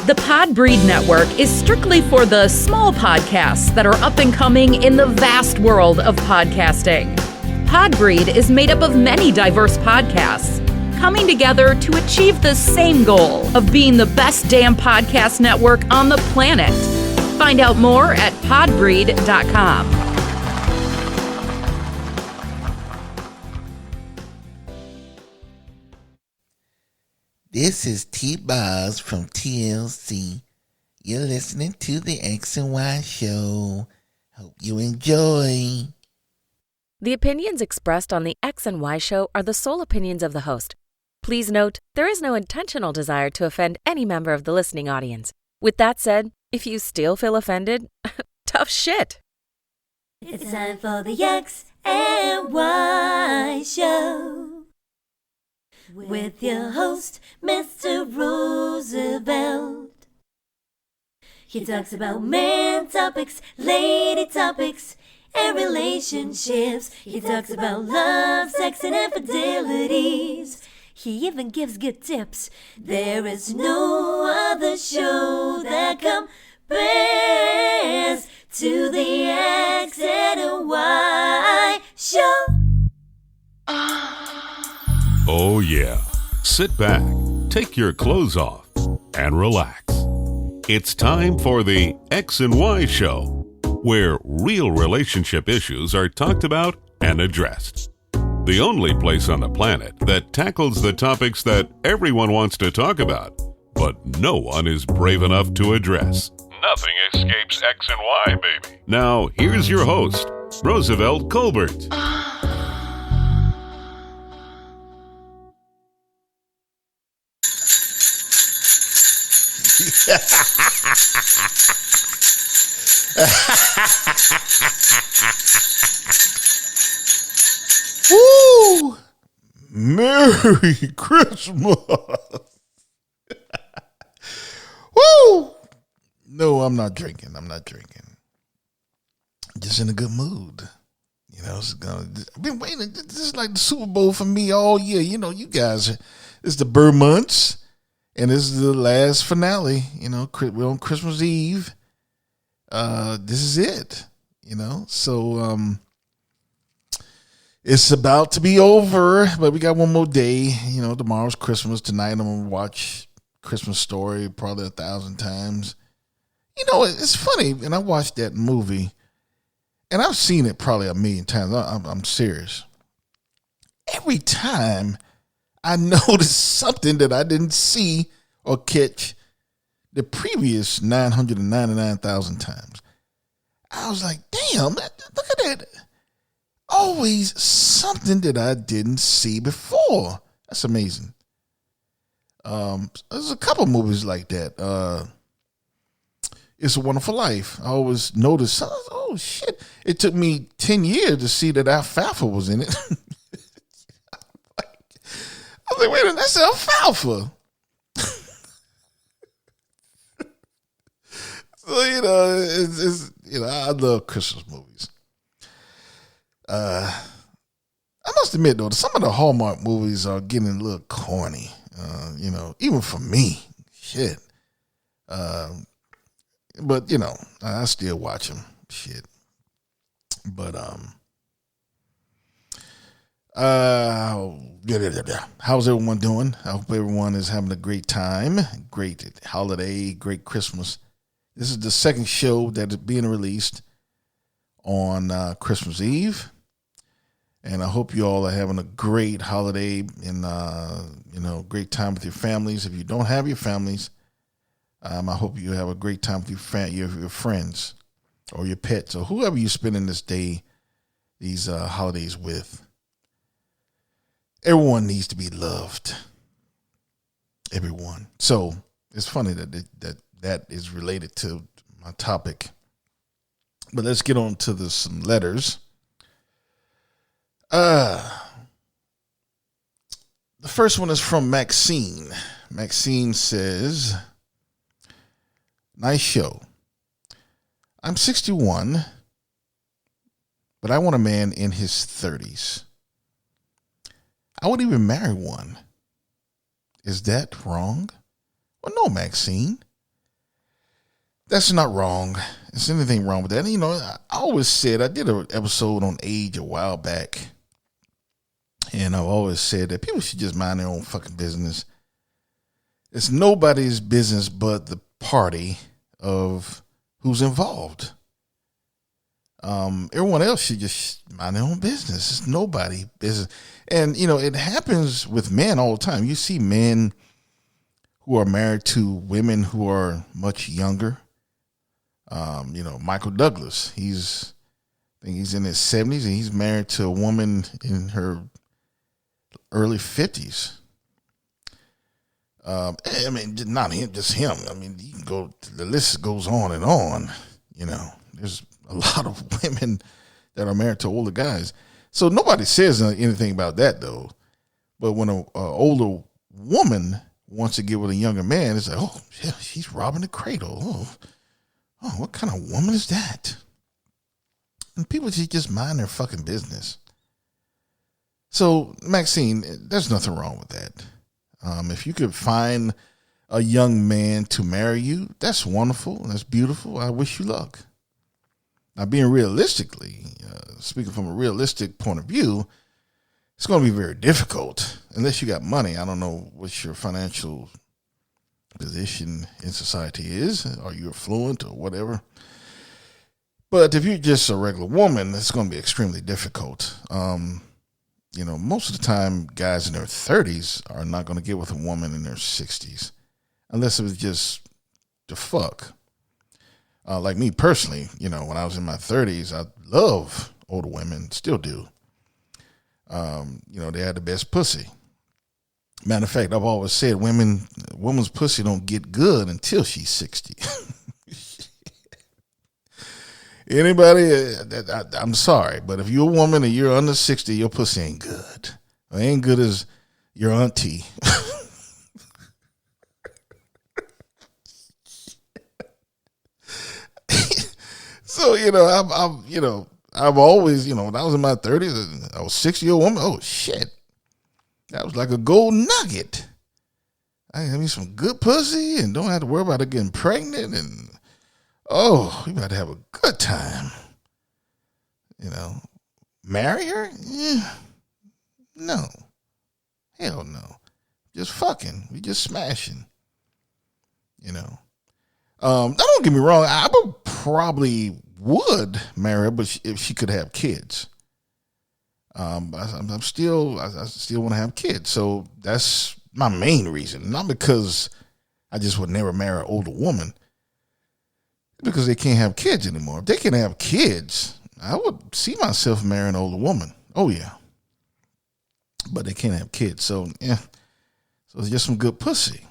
The Podbreed Network is strictly for the small podcasts that are up and coming in the vast world of podcasting. Podbreed is made up of many diverse podcasts, coming together to achieve the same goal of being the best damn podcast network on the planet. Find out more at podbreed.com. This is T-Boz from TLC. You're listening to the X and Y Show. Hope you enjoy. The opinions expressed on the X and Y Show are the sole opinions of the host. Please note, there is no intentional desire to offend any member of the listening audience. With that said, if you still feel offended, tough shit. It's time for the X and Y Show. With your host, Mr. Roosevelt. He talks about man topics, lady topics, and relationships. He talks about love, sex, and infidelities. He even gives good tips. There is no other show that compares to the X and Y Show. Oh yeah, sit back, take your clothes off, and relax. It's time for the X and Y Show, where real relationship issues are talked about and addressed. The only place on the planet that tackles the topics that everyone wants to talk about, but no one is brave enough to address. Nothing escapes X and Y, baby. Now, here's your host, Roosevelt Colbert. Woo! Merry Christmas! Woo! No, I'm not drinking. Just in a good mood. You know, I've been waiting. This is like the Super Bowl for me all year. You know, you guys, it's the Burr months, and this is the last finale. You know, we're on Christmas Eve. This is it. You know, so it's about to be over, but we got one more day. You know, tomorrow's Christmas. Tonight I'm gonna watch Christmas Story probably 1,000 times. You know, it's funny, and I watched that movie, and I've seen it probably 1,000,000 times. I'm serious. Every time I notice something that I didn't see or catch the previous 999,000 times. I was like, damn, look at that. Always something that I didn't see before. That's amazing. There's a couple movies like that. It's a Wonderful Life. I always noticed, oh shit. It took me 10 years to see that alfalfa was in it. I was like, wait a minute, that's alfalfa. So, you know, it's I love Christmas movies. I must admit, though, some of the Hallmark movies are getting a little corny, you know, even for me. Shit. But, you know, I still watch them. Shit. But, how's everyone doing? I hope everyone is having a great time, great holiday, great Christmas. This is the second show that is being released on Christmas Eve. And I hope you all are having a great holiday and, you know, great time with your families. If you don't have your families, I hope you have a great time with your friends or your pets or whoever you're spending these holidays with. Everyone needs to be loved. Everyone. So it's funny that is related to my topic. But let's get on to some letters. The first one is from Maxine. Maxine says, nice show. I'm 61, but I want a man in his 30s. I would even marry one. Is that wrong? Well, no, Maxine. That's not wrong. There's anything wrong with that. And, you know, I always said, I did an episode on age a while back. And I've always said that people should just mind their own fucking business. It's nobody's business but the party of who's involved. Everyone else should just mind their own business. It's nobody's business. And, you know, it happens with men all the time. You see men who are married to women who are much younger. You know, Michael Douglas, I think he's in his 70s, and he's married to a woman in her early 50s. I mean, not him, just him. I mean, you can go, the list goes on and on. You know, there's a lot of women that are married to older guys. So nobody says anything about that, though. But when an older woman wants to get with a younger man, it's like, oh, yeah, she's robbing the cradle. Oh, what kind of woman is that? And people should just mind their fucking business. So, Maxine, there's nothing wrong with that. If you could find a young man to marry you, that's wonderful. That's beautiful. I wish you luck. Now, being speaking from a realistic point of view, it's going to be very difficult unless you got money. I don't know what your financial position in society is. Are you affluent or whatever? But if you're just a regular woman, it's going to be extremely difficult. You know, most of the time, guys in their 30s are not going to get with a woman in their 60s, unless it was just the fuck. Like me personally, you know, when I was in my 30s, I love older women, still do. You know, they had the best pussy. Matter of fact, I've always said women's pussy don't get good until she's 60. Anybody, I'm sorry, but if you're a woman and you're under 60, your pussy ain't good. It ain't good as your auntie. So, you know, I've always, you know, when I was in my 30s, I was 60-year-old woman. Oh, shit. That was like a gold nugget. I had me some good pussy and don't have to worry about her getting pregnant. And, oh, we about to have a good time. You know, marry her? Yeah. No. Hell no. Just fucking. We just smashing. You know. Don't get me wrong. I probably would marry her, but if she could have kids. I still want to have kids. So that's my main reason. Not because I just would never marry an older woman. Because they can't have kids anymore. If they can have kids, I would see myself marrying an older woman. Oh, yeah. But they can't have kids. So, yeah. So it's just some good pussy.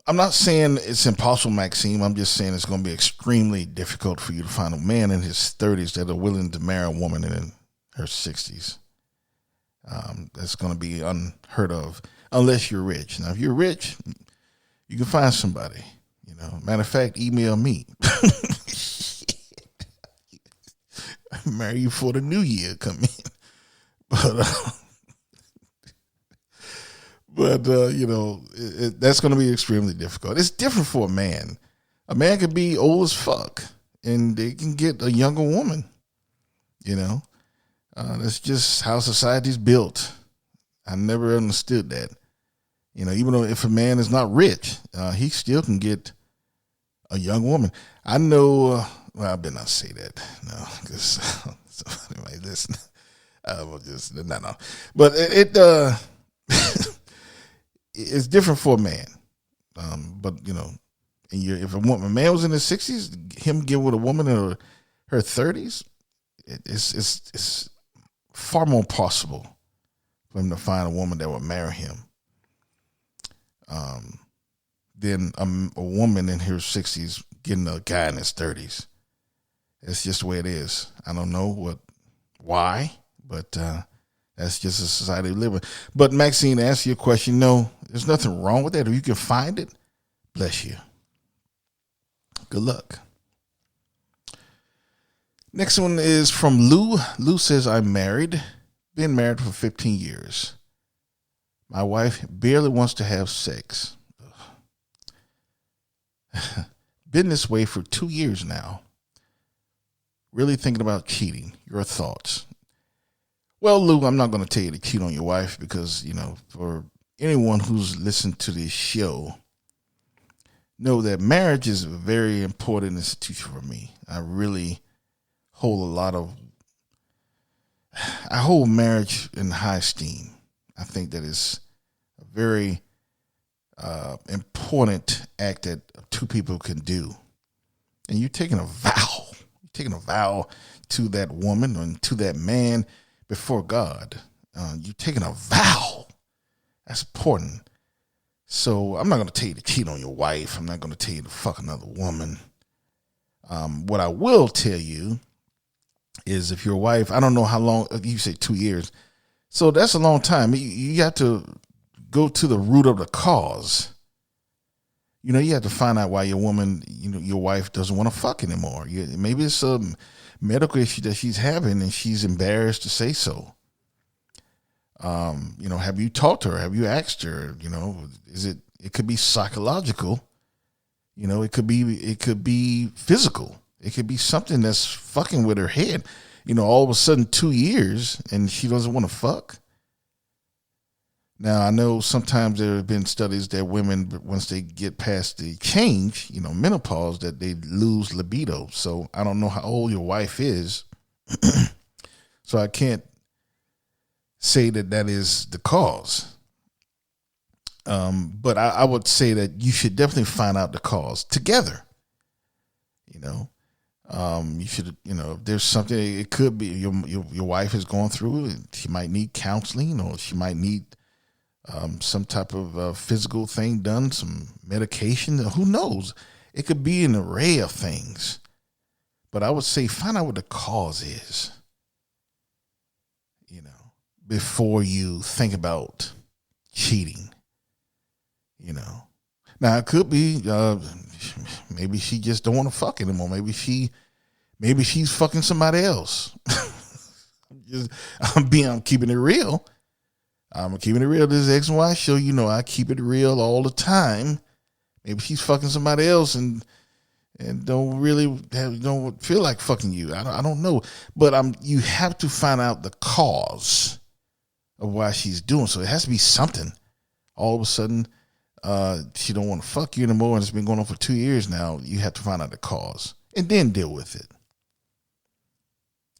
I'm not saying it's impossible, Maxime. I'm just saying it's going to be extremely difficult for you to find a man in his 30s that are willing to marry a woman in her 60s. That's going to be unheard of unless you're rich. Now, if you're rich, you can find somebody. You know, matter of fact, email me. Marry you for the new year. Come in, but you know, that's going to be extremely difficult. It's different for a man. A man could be old as fuck, and they can get a younger woman. You know, that's just how society's built. I never understood that. You know, even though if a man is not rich, he still can get a young woman. I know. Well, I better not say that. No, because somebody might listen. We'll just no. But it's different for a man. But you know, if a man was in his 60s, him getting with a woman in her 30s, it's far more possible for him to find a woman that would marry him than a woman in her 60s getting a guy in his 30s. It's just the way it is. I don't know why, but that's just a society we live in. But Maxine, to answer your question, no, there's nothing wrong with that. If you can find it, bless you. Good luck. Next one is from Lou. Lou says, I'm married. Been married for 15 years. My wife barely wants to have sex. been this way for 2 years now. Really thinking about cheating. Your thoughts? Well, Lou, I'm not going to tell you to cheat on your wife because, for anyone who's listened to this show, know that marriage is a very important institution for me. I hold marriage in high esteem. I think that it's a very important act that two people can do. And you're taking a vow. You're taking a vow to that woman and to that man before God. You're taking a vow. That's important. So I'm not going to tell you to cheat on your wife. I'm not going to tell you to fuck another woman. What I will tell you is if your wife, I don't know how long, you say 2 years. So that's a long time. You have to go to the root of the cause. You have to find out why your woman, your wife doesn't want to fuck anymore. Maybe it's a medical issue that she's having and she's embarrassed to say so. Have you talked to her? Have you asked her? It could be psychological. It could be physical. It could be something that's fucking with her head. All of a sudden 2 years and she doesn't want to fuck. Now, I know sometimes there have been studies that women, once they get past the change, menopause, that they lose libido. So I don't know how old your wife is. So I can't say that is the cause. But I would say that you should definitely find out the cause together. You should, if there's something, it could be your wife is going through, she might need counseling, or she might need some type of physical thing done, some medication. Who knows? It could be an array of things. But I would say find out what the cause is, before you think about cheating. Now it could be maybe she just don't want to fuck anymore. Maybe she's fucking somebody else. I'm keeping it real. I'm keeping it real. This is X and Y show. I keep it real all the time. Maybe she's fucking somebody else and don't feel like fucking you. I don't know. But you have to find out the cause of why she's doing so. It has to be something. All of a sudden, she don't want to fuck you anymore, and it's been going on for 2 years now. You have to find out the cause and then deal with it.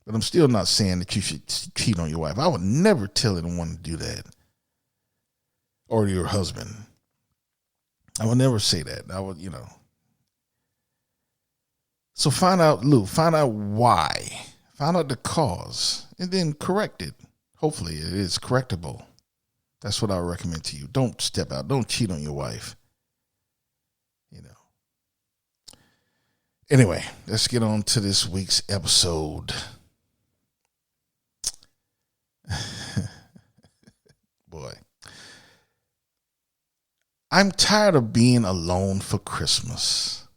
But I'm still not saying that you should cheat on your wife. I would never tell anyone to do that. Or your husband. I would never say that. I would, So find out why. Find out the cause. And then correct it. Hopefully it is correctable. That's what I recommend to you. Don't step out. Don't cheat on your wife. Anyway, let's get on to this week's episode. Boy. I'm tired of being alone for Christmas.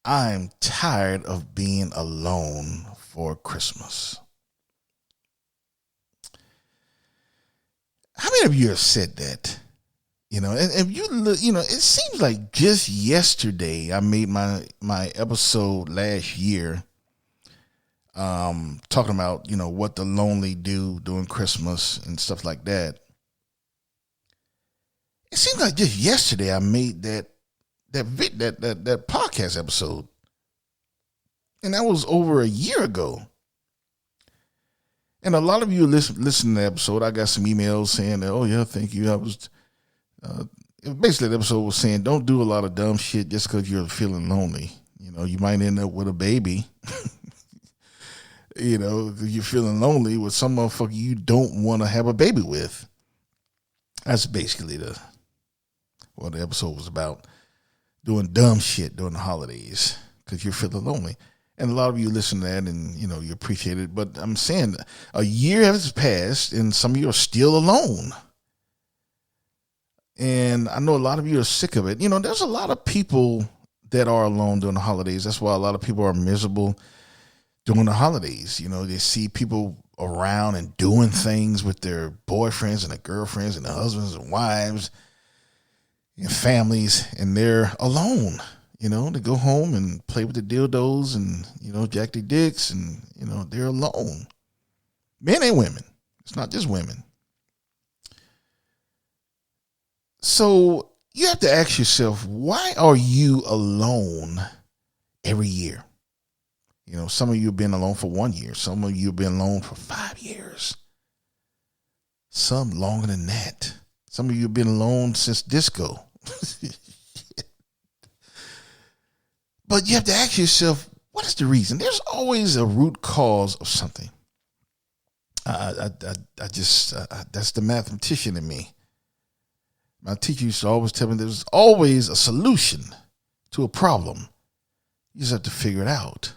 I'm tired of being alone for Christmas. How many of you have said that? And if you it seems like just yesterday I made my episode last year, talking about what the lonely do during Christmas and stuff like that. It seems like just yesterday I made that podcast episode, and that was over a year ago. And a lot of you listen to the episode. I got some emails saying, "Oh yeah, thank you." I was basically the episode was saying, "Don't do a lot of dumb shit just because you're feeling lonely. You might end up with a baby. You're feeling lonely with some motherfucker you don't want to have a baby with." That's basically what the episode was about. Doing dumb shit during the holidays because you're feeling lonely. And a lot of you listen to that and, you appreciate it. But I'm saying a year has passed and some of you are still alone. And I know a lot of you are sick of it. There's a lot of people that are alone during the holidays. That's why a lot of people are miserable during the holidays. They see people around and doing things with their boyfriends and their girlfriends and their husbands and wives. families, and they're alone. They go home and play with the dildos and, jack their dicks, and, they're alone. Men and women. It's not just women. So you have to ask yourself, why are you alone every year? Some of you have been alone for 1 year. Some of you have been alone for 5 years. Some longer than that. Some of you have been alone since disco. But you have to ask yourself, what is the reason? There's always a root cause of something. That's the mathematician in me. My teacher used to always tell me there's always a solution to a problem. You just have to figure it out.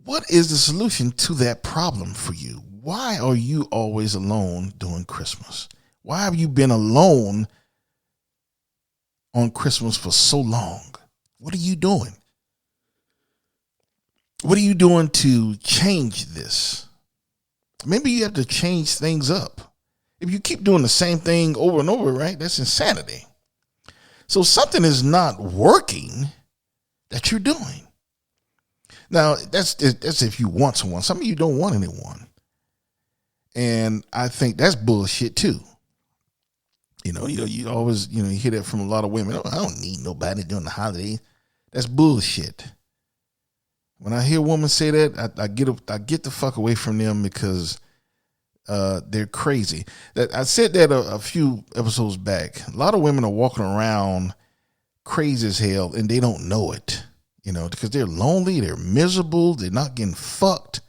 What is the solution to that problem for you? Why are you always alone during Christmas? Why have you been alone on Christmas for so long? What are you doing? What are you doing to change this? Maybe you have to change things up. If you keep doing the same thing over and over, right, that's insanity. So something is not working that you're doing. Now, that's if you want someone. Some of you don't want anyone. And I think that's bullshit too. You always, you hear that from a lot of women. Oh, I don't need nobody during the holidays. That's bullshit. When I hear a woman say that, I get the fuck away from them because they're crazy. That I said that a few episodes back. A lot of women are walking around crazy as hell and they don't know it. Because they're lonely, they're miserable, they're not getting fucked,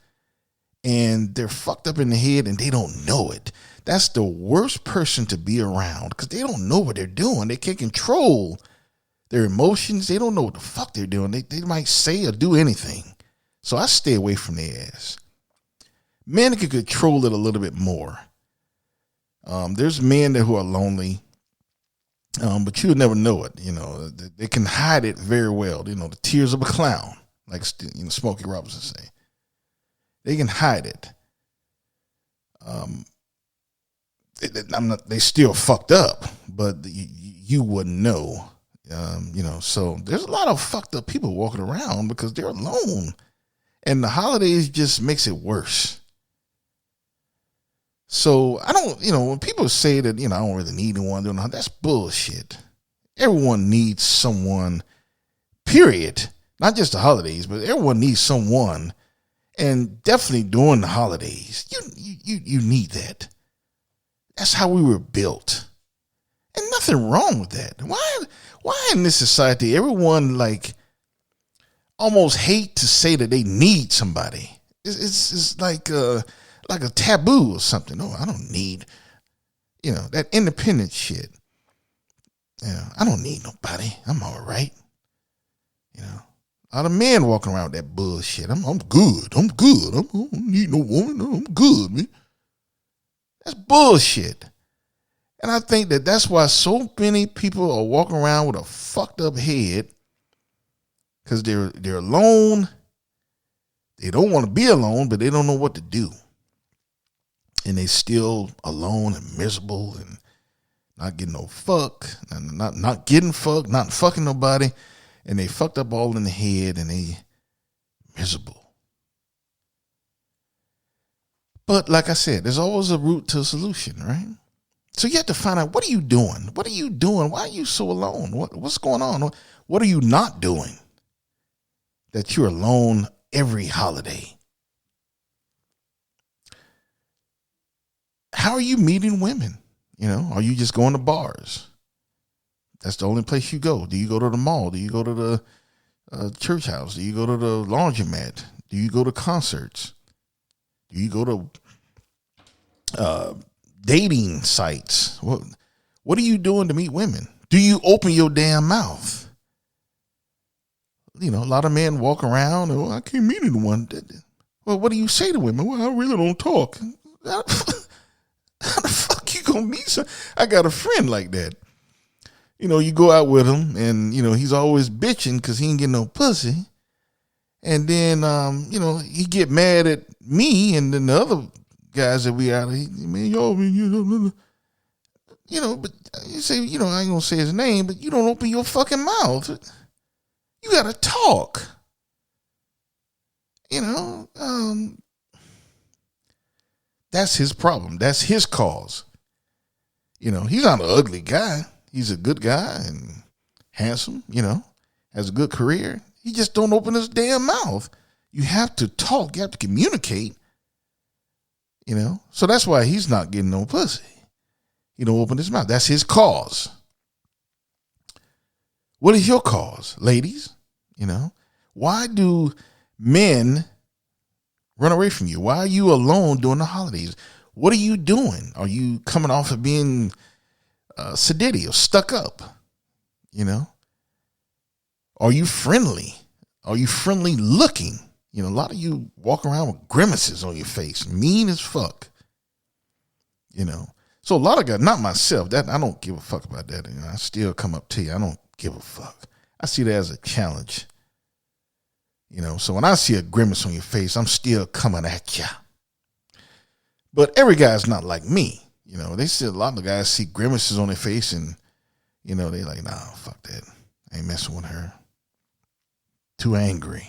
and they're fucked up in the head and they don't know it. That's the worst person to be around because they don't know what they're doing. They can't control their emotions. They don't know what the fuck they're doing. They might say or do anything. So I stay away from their ass. Men can control it a little bit more. There's men who are lonely. But you'll never know it. They can hide it very well. The tears of a clown, like Smokey Robinson say. They can hide it. They still fucked up, but you wouldn't know. So there's a lot of fucked up people walking around because they're alone, and the holidays just makes it worse. So I don't, when people say that, I don't really need anyone, that's bullshit. Everyone needs someone, period. Not just the holidays, but everyone needs someone, and definitely during the holidays. You need that. That's how we were built. And nothing wrong with that. Why in this society, everyone almost hate to say that they need somebody? It's like a taboo or something. No, I don't need, that independent shit. I don't need nobody. I'm all right. A lot of men walking around with that bullshit. I'm good. I don't need no woman. I'm good, man. That's bullshit. And I think that's why so many people are walking around with a fucked up head because they're alone. They don't want to be alone, but they don't know what to do. And they still alone and miserable and not getting no fuck, and not getting fucked, not fucking nobody, and they fucked up all in the head and they miserable. But like I said, there's always a route to a solution, right? So you have to find out, what are you doing? What are you doing? Why are you so alone? What's going on? What are you not doing that you're alone every holiday? How are you meeting women? Are you just going to bars? That's the only place you go. Do you go to the mall? Do you go to the church house? Do you go to the laundromat? Do you go to concerts? Do you go to dating sites? What are you doing to meet women? Do you open your damn mouth? A lot of men walk around and, I can't meet anyone. Well, what do you say to women? Well, I really don't talk. How the fuck you gonna meet some? I got a friend like that. You go out with him and, he's always bitching because he ain't getting no pussy. And then, he get mad at me and then the other guys that we out. Man, but you say, I ain't gonna say his name, but you don't open your fucking mouth. You gotta talk. That's his problem. That's his cause. He's not an ugly guy. He's a good guy and handsome, has a good career. He just don't open his damn mouth. You have to talk. You have to communicate, So that's why he's not getting no pussy. He don't open his mouth. That's his cause. What is your cause, ladies? Why do men run away from you? Why are you alone during the holidays? What are you doing? Are you coming off of being sedity or stuck up? Are you friendly? Are you friendly looking? A lot of you walk around with grimaces on your face, mean as fuck. So a lot of guys, not myself, that I don't give a fuck about that. I still come up to you. I don't give a fuck. I see that as a challenge. So when I see a grimace on your face, I'm still coming at you. But every guy's not like me. They see a lot of guys see grimaces on their face and, they like, nah, fuck that. I ain't messing with her. Too angry.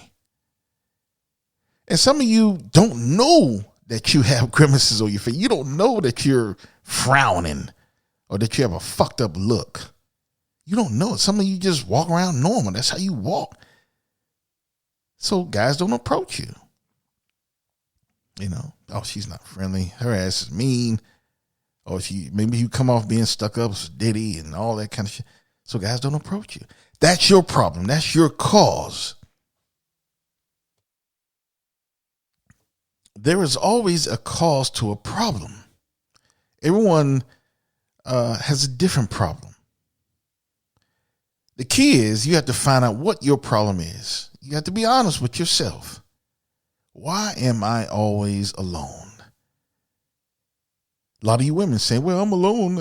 And some of you don't know that you have grimaces on your face. You don't know that you're frowning or that you have a fucked up look. You don't know it. Some of you just walk around normal. That's how you walk. So guys don't approach you. Oh, she's not friendly. Her ass is mean. Or maybe you come off being stuck up with ditty and all that kind of shit. So guys don't approach you. That's your problem. That's your cause. There is always a cause to a problem. Everyone has a different problem. The key is you have to find out what your problem is. You have to be honest with yourself. Why am I always alone? A lot of you women say, well, I'm alone.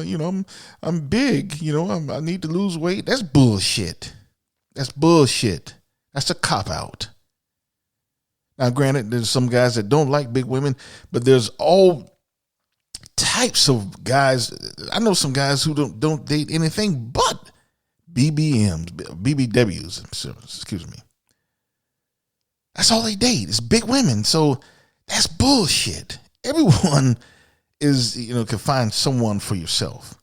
I'm big. I need to lose weight. That's bullshit. That's bullshit. That's a cop-out. Now, granted, there's some guys that don't like big women, but there's all types of guys. I know some guys who don't date anything but BBWs. Excuse me. That's all they date is big women. So that's bullshit. Everyone is, can find someone for yourself.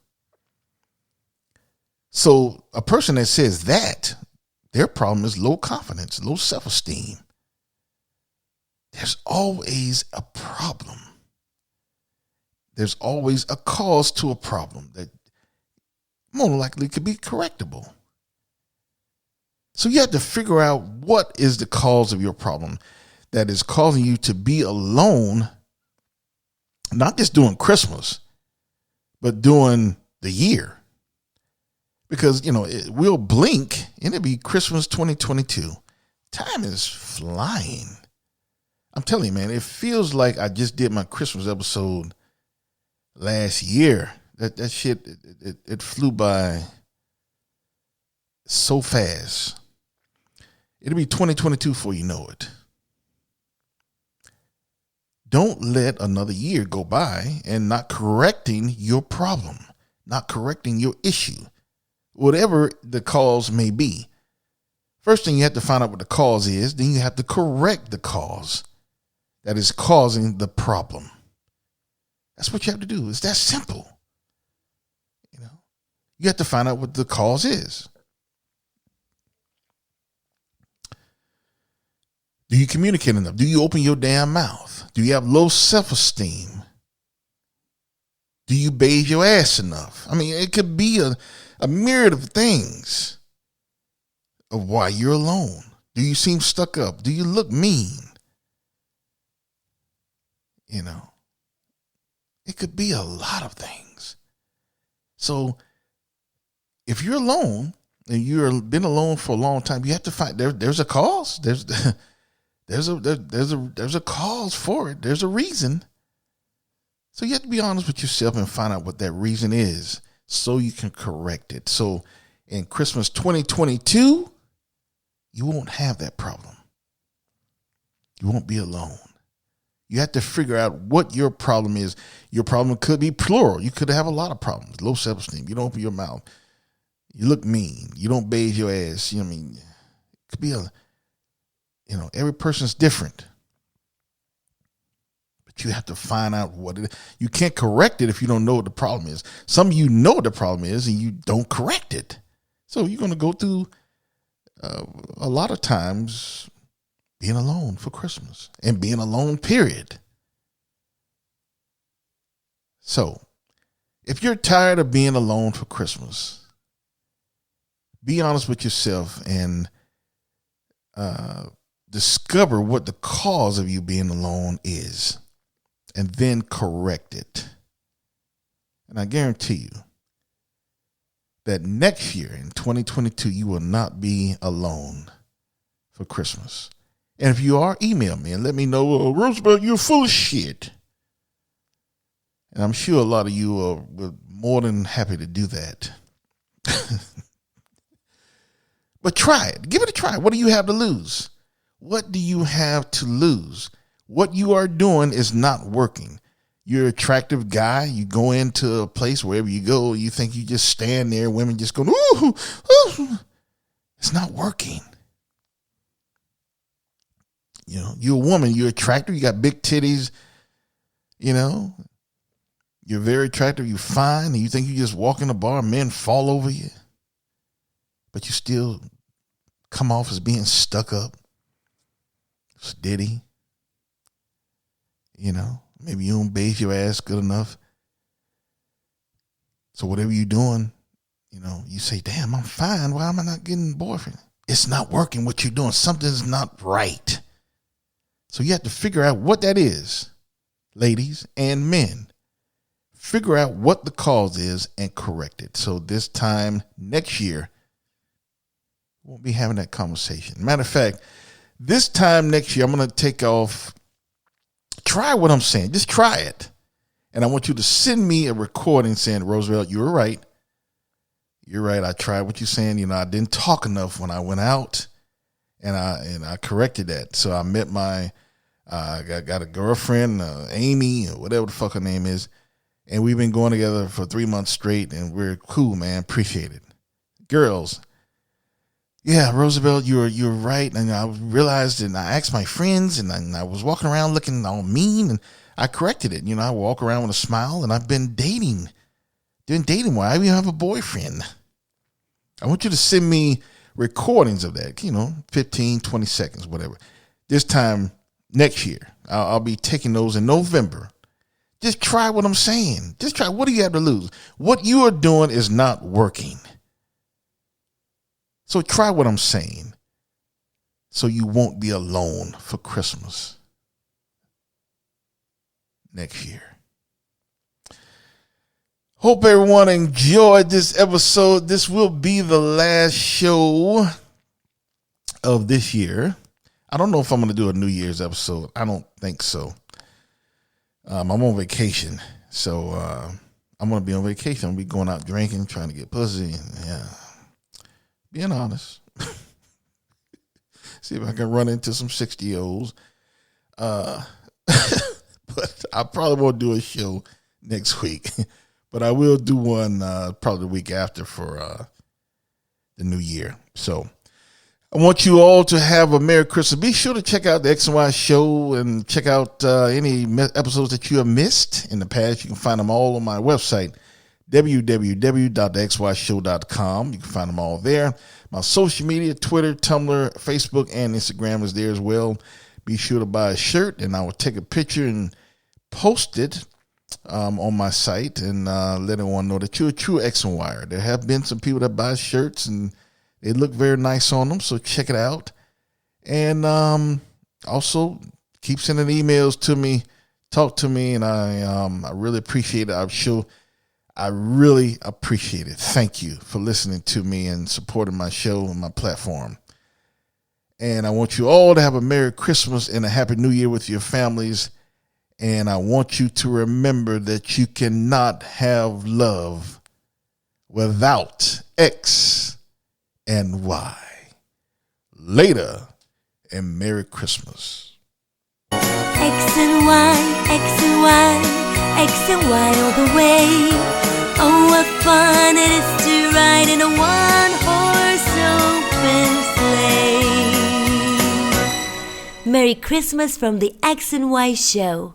So a person that says that, their problem is low confidence, low self-esteem. There's always a problem. There's always a cause to a problem that more likely could be correctable. So you have to figure out what is the cause of your problem that is causing you to be alone, not just during Christmas, but during the year. Because, we'll blink and it'll be Christmas 2022. Time is flying. I'm telling you, man, it feels like I just did my Christmas episode last year. That shit, it flew by so fast. It'll be 2022 before you know it. Don't let another year go by and not correcting your problem, not correcting your issue, whatever the cause may be. First thing you have to find out what the cause is, then you have to correct the cause that is causing the problem. That's what you have to do. It's that simple. You have to find out what the cause is. Do you communicate enough? Do you open your damn mouth? Do you have low self-esteem? Do you bathe your ass enough? I mean, it could be a myriad of things of why you're alone. Do you seem stuck up? Do you look mean? It could be a lot of things. So if you're alone and you've been alone for a long time, you have to find there's a cause. There's a cause for it. There's a reason. So you have to be honest with yourself and find out what that reason is so you can correct it. So in Christmas 2022, you won't have that problem. You won't be alone. You have to figure out what your problem is. Your problem could be plural. You could have a lot of problems. Low self-esteem. You don't open your mouth. You look mean. You don't bathe your ass. You know what I mean? It could be every person's different. But you have to find out what it is. You can't correct it if you don't know what the problem is. Some of you know what the problem is and you don't correct it. So you're going to go through a lot of times being alone for Christmas and being alone, period. So if you're tired of being alone for Christmas, be honest with yourself and discover what the cause of you being alone is, and then correct it. And I guarantee you that next year in 2022, you will not be alone for Christmas. And if you are, email me and let me know, Roosevelt, you're full of shit. And I'm sure a lot of you are more than happy to do that. But try it. Give it a try. What do you have to lose? What do you have to lose? What you are doing is not working. You're an attractive guy. You go into a place, wherever you go, you think you just stand there. Women just go, ooh, ooh. It's not working. You're a woman. You're attractive. You got big titties. You're very attractive. You're fine. And you think you just walk in a bar, men fall over you. But you still come off as being stuck up, steady. Maybe you don't bathe your ass good enough. So whatever you're doing, you say, damn, I'm fine. Why am I not getting a boyfriend? It's not working what you're doing. Something's not right. So you have to figure out what that is, ladies and men. Figure out what the cause is and correct it. So this time next year, we won't be having that conversation. Matter of fact, this time next year, I'm going to take off. Try what I'm saying. Just try it. And I want you to send me a recording saying, Roosevelt, you were right. You're right. I tried what you're saying. I didn't talk enough when I went out, and I corrected that. So I met got a girlfriend, Amy, or whatever the fuck her name is. And we've been going together for 3 months straight, and we're cool, man. Appreciate it. Girls, yeah, Roosevelt, you're right. And I realized, and I asked my friends, and I was walking around looking all mean, and I corrected it. I walk around with a smile, and I've been dating. More. I even have a boyfriend. I want you to send me recordings of that, 15, 20 seconds, whatever. This time next year, I'll be taking those in November. Just try what I'm saying. Just try. What do you have to lose? What you are doing is not working. So try what I'm saying so you won't be alone for Christmas next year. Hope everyone enjoyed this episode. This will be the last show of this year. I don't know if I'm going to do a New Year's episode. I don't think so. I'm on vacation. So I'm going to be on vacation. I'm going to be going out drinking, trying to get pussy. And, being honest. See if I can run into some 60-year-olds. But I probably won't do a show next week. But I will do one probably the week after for the new year. So I want you all to have a Merry Christmas. Be sure to check out the X and Y show and check out any episodes that you have missed in the past. You can find them all on my website, www.thexyshow.com. You can find them all there. My social media, Twitter, Tumblr, Facebook, and Instagram is there as well. Be sure to buy a shirt, and I will take a picture and post it on my site and let everyone know that you're a true X and Wire. There have been some people that buy shirts, and they look very nice on them, so check it out. And also, keep sending emails to me, talk to me, and I really appreciate it. I really appreciate it. Thank you for listening to me and supporting my show and my platform. And I want you all to have a Merry Christmas and a Happy New Year with your families. And I want you to remember that you cannot have love without X and Y. Later, and Merry Christmas. X and Y, X and Y, X and Y all the way. Oh, what fun it is to ride in a one-horse open sleigh. Merry Christmas from the X and Y Show.